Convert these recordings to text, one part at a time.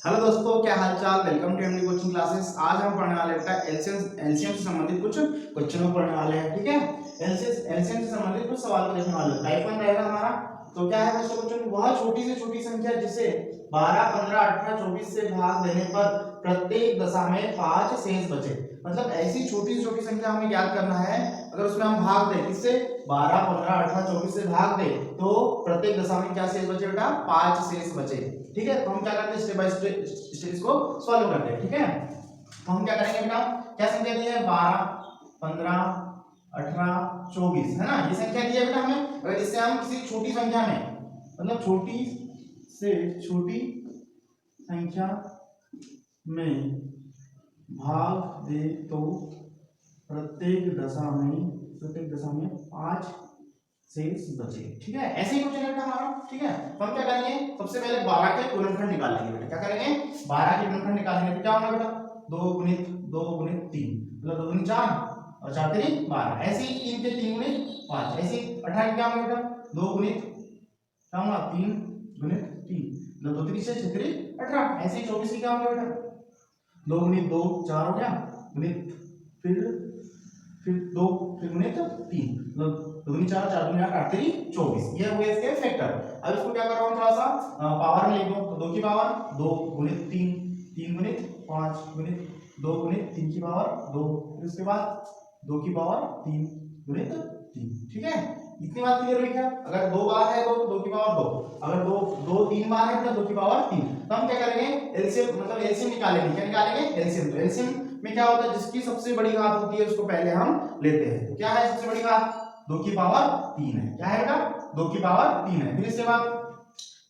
Hello दोस्तों, क्या हाल चाल। Welcome to MD coaching classes. आज हम पढ़ने वाले बेटा एलसीएम से संबंधित कुछ क्वेश्चनों पढ़ने वाले हैं। ठीक है, एलसीएम से संबंधित कुछ सवाल को देखने वाले हैं। टाइप 1 रहेगा हमारा। तो क्या है फर्स्ट क्वेश्चन, वह छोटी से छोटी संख्या जिसे 12, 15, 18, 24 से भाग देने पर प्रत्येक दशा में 5 शेष बचे। मतलब ऐसी छोटी से छोटी संख्या हमें याद करना है। अगर उसमें हम भाग दें, किससे 12, 15, 18, 24 से भाग दें तो प्रत्येक दशा में क्या शेष बचे बेटा, 5 शेष बचे। ठीक है, तो हम क्या करते हैं, स्टेप बाय स्टेप इसको सॉल्व करते हैं। ठीक है, तो हम क्या करेंगे बेटा, क्या संख्या दी है 12, 15, 18, 24 है ना, ये संख्या दी है बेटा हमें। अगर इससे हम किसी छोटी संख्या में, मतलब छोटी से छोटी संख्या में भाग दे तो प्रत्येक दशा में 5 शेष बचे। ठीक है, ऐसे ही क्वेश्चन है बेटा हमारा। ठीक है, तो हम क्या करेंगे, सबसे पहले 12 के गुणनखंड निकालेंगे बेटा। क्या करेंगे, 12 के गुणनखंड निकालेंगे तो क्या होगा बेटा, 2 गुणित 2 गुणित 3, मतलब 2 गुणित 4 और 4 3 12। ऐसे ही 3 के 3 गुणित 5। ऐसे ही 18 क्या होगा बेटा, 2 गुणित क्या होगा 3 गुणित 3, मतलब 2 3 6 6 3 18। ऐसे ही 24 क्या होगा बेटा, 2 गुणित 2 4 हो गया, गुणित फिर 2 फिर गुणित 3, मतलब 2 गुणित 4 4 गुणित 8 8 3 24। ये हुए इसके फैक्टर। अब इसको क्या कर रहा हूँ, थोड़ा सा पावर में लिख दो। तो 2 की पावर 2 गुणित 3, 3 गुणित 5 गुणित 2 गुणित 3 की पावर 2, फिर उसके बाद 2 की पावर 3 गुणित 3। ठीक है, इतनी बात क्लियर हुई क्या। अगर 2 बार है 2 की पावर 2, अगर 2 3 बार है तो 2 की पावर 3। तो हम क्या करेंगे, एलसीएम मतलब एलसीएम निकालेंगे। क्या निकालेंगे, एलसीएम। तो एलसीएम में क्या होता है, जिसकी सबसे बड़ी घात होती है उसको पहले हम लेते हैं। तो क्या है सबसे बड़ी घात, 2 की पावर 3 है। क्या है बेटा, 2 की पावर 3 है। फिर इसके बाद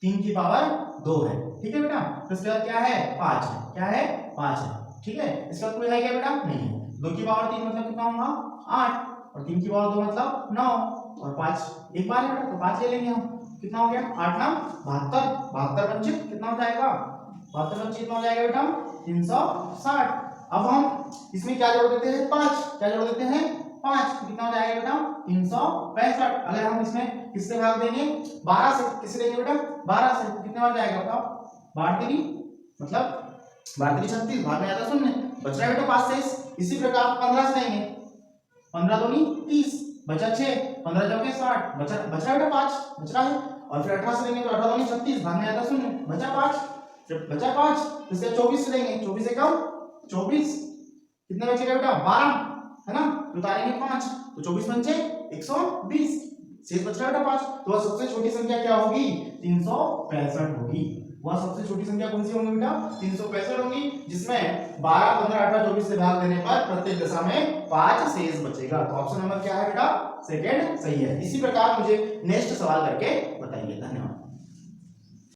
3 की पावर 2 है। ठीक है बेटा, तो इसके बाद क्या है 5 है। क्या है 5 है। ठीक है, इसका कोई है क्या बेटा, नहीं है। 2 की पावर 3 मतलब कितना होगा 8, और 3 की पावर 2 मतलब 9, और 5 एक बार है बेटा, तो 5 ले लेंगे हम। कितना हो गया, 8 9 72, 72 पंचे कितना हो जाएगा, 72 पंचे कितना हो जाएगा बेटा 360। अब हम इसमें क्या जोड़ देते हैं 5, क्या जोड़ देते हैं 5, कितना हो जाएगा बेटा 365। अगर हम इसमें किससे भाग देंगे, 12 से। किससे देंगे बेटा, 12 से। कितने बार जाएगा बताओ, 12 3 मतलब 12 3 36, भाग में आता शून्य, बच रहा है बेटा 5 शेष। इसी प्रकार 15 से देंगे, 15 दूनी 30, बचा 6, 15 चौके 60, बच रहा है बेटा 5 बच रहा है। और फिर 18 से देंगे तो 18 दूनी 36, भाग में आता शून्य, बचा 5, जब बचा 5 इससे 24 से देंगे, 24 से कम 24, कितने बचेगा बेटा 12 है ना, उतारेंगे 5 तो 24 पंचे 120, शेष बच रहा है बेटा 5। तो वह सबसे छोटी संख्या क्या होगी, 365 होगी। वह सबसे छोटी संख्या कौन सी होगी बेटा, 365 होगी, जिसमें 12, 15, 18, 24 से भाग देने पर प्रत्येक दशा में 5 शेष बचेगा। तो ऑप्शन नंबर क्या है बेटा, सेकंड सही है। इसी प्रकार मुझे नेक्स्ट सवाल करके बताइए। धन्यवाद।